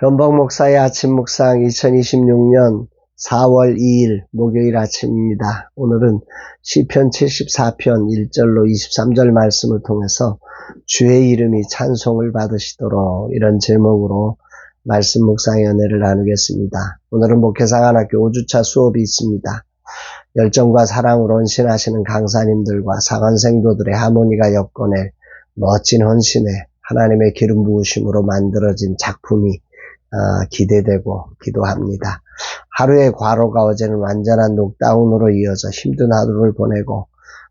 변복 목사의 아침 묵상 2026년 4월 2일 목요일 아침입니다. 오늘은 시편 74편 1절로 23절 말씀을 통해서 주의 이름이 찬송을 받으시도록 이런 제목으로 말씀 묵상의 은혜를 나누겠습니다. 오늘은 목회상한학교 5주차 수업이 있습니다. 열정과 사랑으로 헌신하시는 강사님들과 사관생도들의 하모니가 엮어낼 멋진 헌신에 하나님의 기름 부으심으로 만들어진 작품이 기대되고 기도합니다. 하루의 과로가 어제는 완전한 녹다운으로 이어져 힘든 하루를 보내고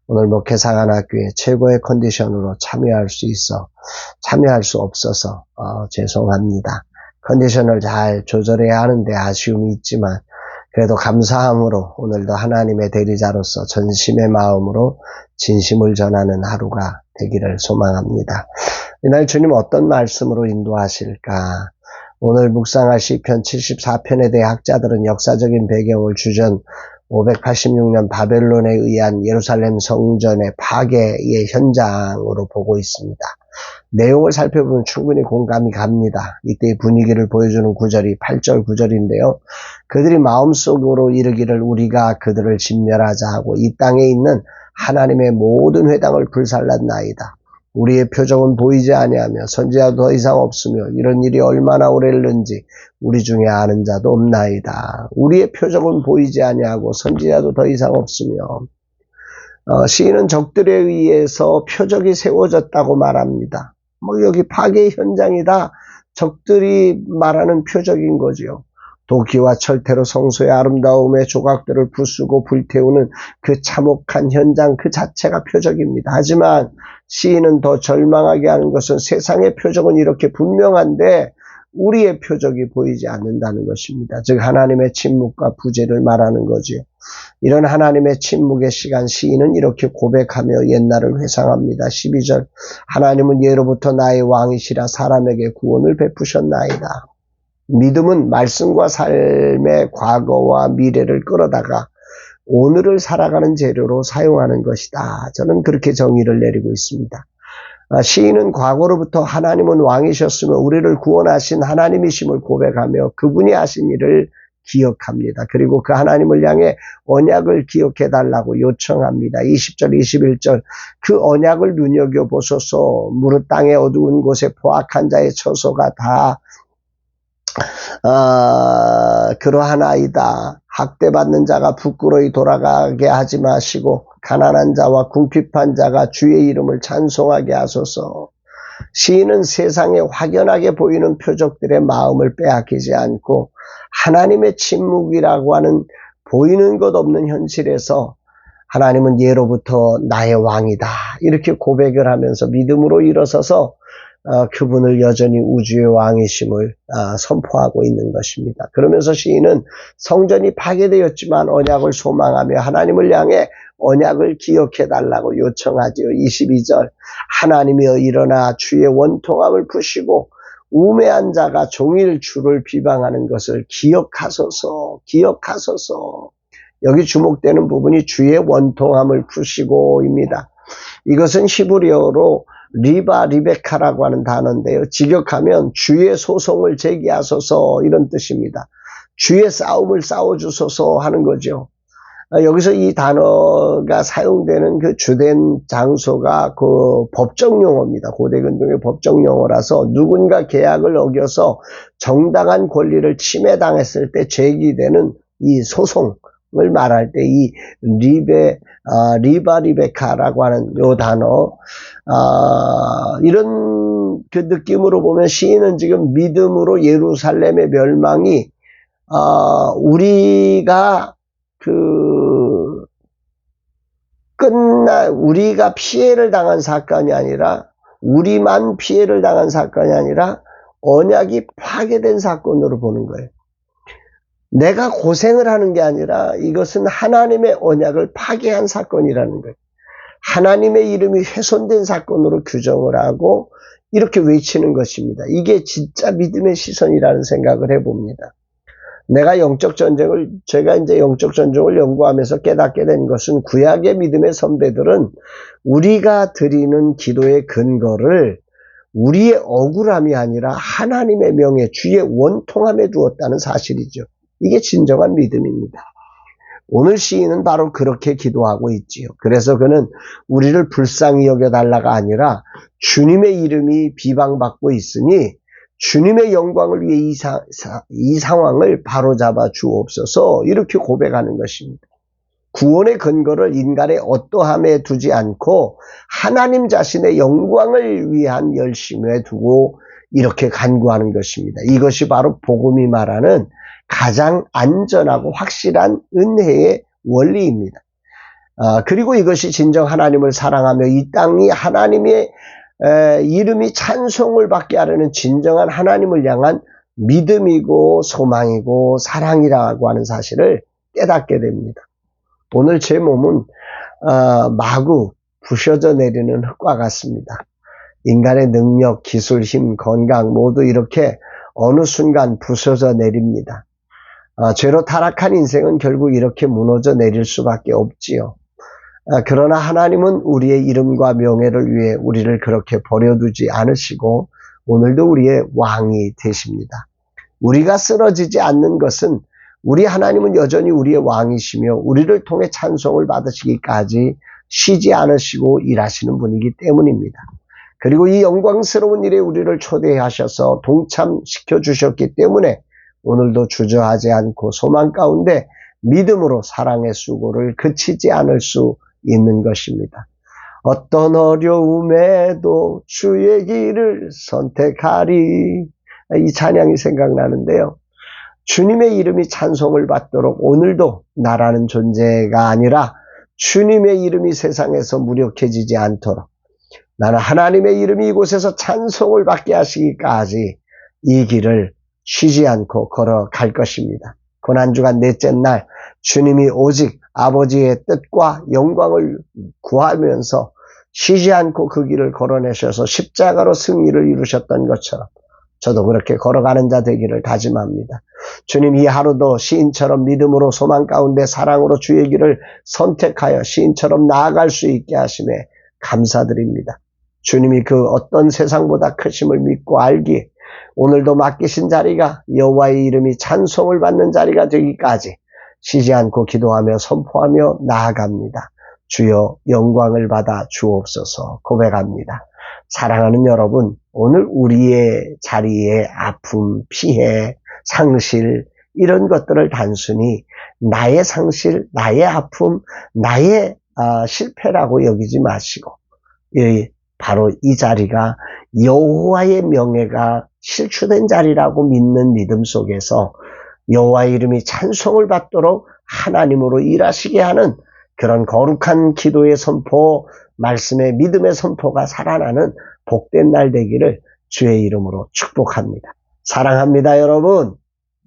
오늘 목회상한학교에 최고의 컨디션으로 참여할 수 없어서 죄송합니다. 컨디션을 잘 조절해야 하는데 아쉬움이 있지만 그래도 감사함으로 오늘도 하나님의 대리자로서 전심의 마음으로 진심을 전하는 하루가 되기를 소망합니다. 이날 주님 어떤 말씀으로 인도하실까? 오늘 묵상할 시편 74편에 대해 학자들은 역사적인 배경을 주전 586년 바벨론에 의한 예루살렘 성전의 파괴의 현장으로 보고 있습니다. 내용을 살펴보면 충분히 공감이 갑니다. 이때의 분위기를 보여주는 구절이 8절 9절인데요. 그들이 마음속으로 이르기를 우리가 그들을 진멸하자 하고 이 땅에 있는 하나님의 모든 회당을 불살랐나이다. 우리의 표적은 보이지 아니하며 선지자도 더 이상 없으며 이런 일이 얼마나 오래일는지 우리 중에 아는 자도 없나이다. 우리의 표적은 보이지 아니하고 선지자도 더 이상 없으며 시인은 적들에 의해서 표적이 세워졌다고 말합니다. 여기 파괴 현장이다. 적들이 말하는 표적인 거지요. 도끼와 철퇴로 성소의 아름다움의 조각들을 부수고 불태우는 그 참혹한 현장 그 자체가 표적입니다. 하지만 시인은 더 절망하게 하는 것은 세상의 표적은 이렇게 분명한데 우리의 표적이 보이지 않는다는 것입니다. 즉 하나님의 침묵과 부재를 말하는 거지요. 이런 하나님의 침묵의 시간 시인은 이렇게 고백하며 옛날을 회상합니다. 12절 하나님은 예로부터 나의 왕이시라 사람에게 구원을 베푸셨나이다. 믿음은 말씀과 삶의 과거와 미래를 끌어다가 오늘을 살아가는 재료로 사용하는 것이다. 저는 그렇게 정의를 내리고 있습니다. 시인은 과거로부터 하나님은 왕이셨으며 우리를 구원하신 하나님이심을 고백하며 그분이 하신 일을 기억합니다. 그리고 그 하나님을 향해 언약을 기억해달라고 요청합니다. 20절 21절 그 언약을 눈여겨보소서. 무릇 땅의 어두운 곳에 포악한 자의 처소가 다 그러하나이다. 학대받는 자가 부끄러이 돌아가게 하지 마시고 가난한 자와 궁핍한 자가 주의 이름을 찬송하게 하소서. 시인은 세상에 확연하게 보이는 표적들의 마음을 빼앗기지 않고 하나님의 침묵이라고 하는 보이는 것 없는 현실에서 하나님은 예로부터 나의 왕이다. 이렇게 고백을 하면서 믿음으로 일어서서 그분을 여전히 우주의 왕이심을 선포하고 있는 것입니다. 그러면서 시인은 성전이 파괴되었지만 언약을 소망하며 하나님을 향해 언약을 기억해달라고 요청하지요. 22절 하나님이여 일어나 주의 원통함을 푸시고 우매한 자가 종일 주를 비방하는 것을 기억하소서. 여기 주목되는 부분이 주의 원통함을 푸시고입니다. 이것은 히브리어로 리베카라고 하는 단어인데요. 직역하면 주의 소송을 제기하소서 이런 뜻입니다. 주의 싸움을 싸워주소서 하는 거죠. 여기서 이 단어가 사용되는 그 주된 장소가 그 법정 용어입니다. 고대 근동의 법정 용어라서 누군가 계약을 어겨서 정당한 권리를 침해당했을 때 제기되는 이 소송을 말할 때 이 리베카라고 하는 요 단어 이런 그 느낌으로 보면 시인은 지금 믿음으로 예루살렘의 멸망이 우리가 우리가 피해를 당한 사건이 아니라 우리만 피해를 당한 사건이 아니라 언약이 파괴된 사건으로 보는 거예요. 내가 고생을 하는 게 아니라 이것은 하나님의 언약을 파괴한 사건이라는 거예요. 하나님의 이름이 훼손된 사건으로 규정을 하고 이렇게 외치는 것입니다. 이게 진짜 믿음의 시선이라는 생각을 해봅니다. 제가 이제 영적 전쟁을 연구하면서 깨닫게 된 것은 구약의 믿음의 선배들은 우리가 드리는 기도의 근거를 우리의 억울함이 아니라 하나님의 명예, 주의 원통함에 두었다는 사실이죠. 이게 진정한 믿음입니다. 오늘 시인은 바로 그렇게 기도하고 있지요. 그래서 그는 우리를 불쌍히 여겨달라가 아니라 주님의 이름이 비방받고 있으니 주님의 영광을 위해 이 상황을 바로잡아 주옵소서, 이렇게 고백하는 것입니다. 구원의 근거를 인간의 어떠함에 두지 않고 하나님 자신의 영광을 위한 열심에 두고 이렇게 간구하는 것입니다. 이것이 바로 복음이 말하는 가장 안전하고 확실한 은혜의 원리입니다. 그리고 이것이 진정 하나님을 사랑하며 이 땅이 하나님의 이름이 찬송을 받게 하려는 진정한 하나님을 향한 믿음이고 소망이고 사랑이라고 하는 사실을 깨닫게 됩니다. 오늘 제 몸은 마구 부셔져 내리는 흙과 같습니다. 인간의 능력, 기술, 힘, 건강 모두 이렇게 어느 순간 부서져 내립니다. 죄로 타락한 인생은 결국 이렇게 무너져 내릴 수밖에 없지요. 그러나 하나님은 우리의 이름과 명예를 위해 우리를 그렇게 버려두지 않으시고 오늘도 우리의 왕이 되십니다. 우리가 쓰러지지 않는 것은 우리 하나님은 여전히 우리의 왕이시며 우리를 통해 찬송을 받으시기까지 쉬지 않으시고 일하시는 분이기 때문입니다. 그리고 이 영광스러운 일에 우리를 초대하셔서 동참시켜 주셨기 때문에 오늘도 주저하지 않고 소망 가운데 믿음으로 사랑의 수고를 그치지 않을 수 있는 것입니다. 어떤 어려움에도 주의 길을 선택하리. 이 찬양이 생각나는데요. 주님의 이름이 찬송을 받도록 오늘도 나라는 존재가 아니라 주님의 이름이 세상에서 무력해지지 않도록 나는 하나님의 이름이 이곳에서 찬송을 받게 하시기까지 이 길을 쉬지 않고 걸어갈 것입니다. 고난주간 넷째 날 주님이 오직 아버지의 뜻과 영광을 구하면서 쉬지 않고 그 길을 걸어내셔서 십자가로 승리를 이루셨던 것처럼 저도 그렇게 걸어가는 자 되기를 다짐합니다. 주님, 이 하루도 시인처럼 믿음으로 소망 가운데 사랑으로 주의 길을 선택하여 시인처럼 나아갈 수 있게 하심에 감사드립니다. 주님이 그 어떤 세상보다 크심을 믿고 알기에 오늘도 맡기신 자리가 여호와의 이름이 찬송을 받는 자리가 되기까지 쉬지 않고 기도하며 선포하며 나아갑니다. 주여 영광을 받아 주옵소서 고백합니다. 사랑하는 여러분, 오늘 우리의 자리에 아픔, 피해, 상실 이런 것들을 단순히 나의 상실, 나의 아픔, 나의 실패라고 여기지 마시고 바로 이 자리가 여호와의 명예가 실추된 자리라고 믿는 믿음 속에서 여호와의 이름이 찬송을 받도록 하나님으로 일하시게 하는 그런 거룩한 기도의 선포, 말씀의 믿음의 선포가 살아나는 복된 날 되기를 주의 이름으로 축복합니다. 사랑합니다, 여러분.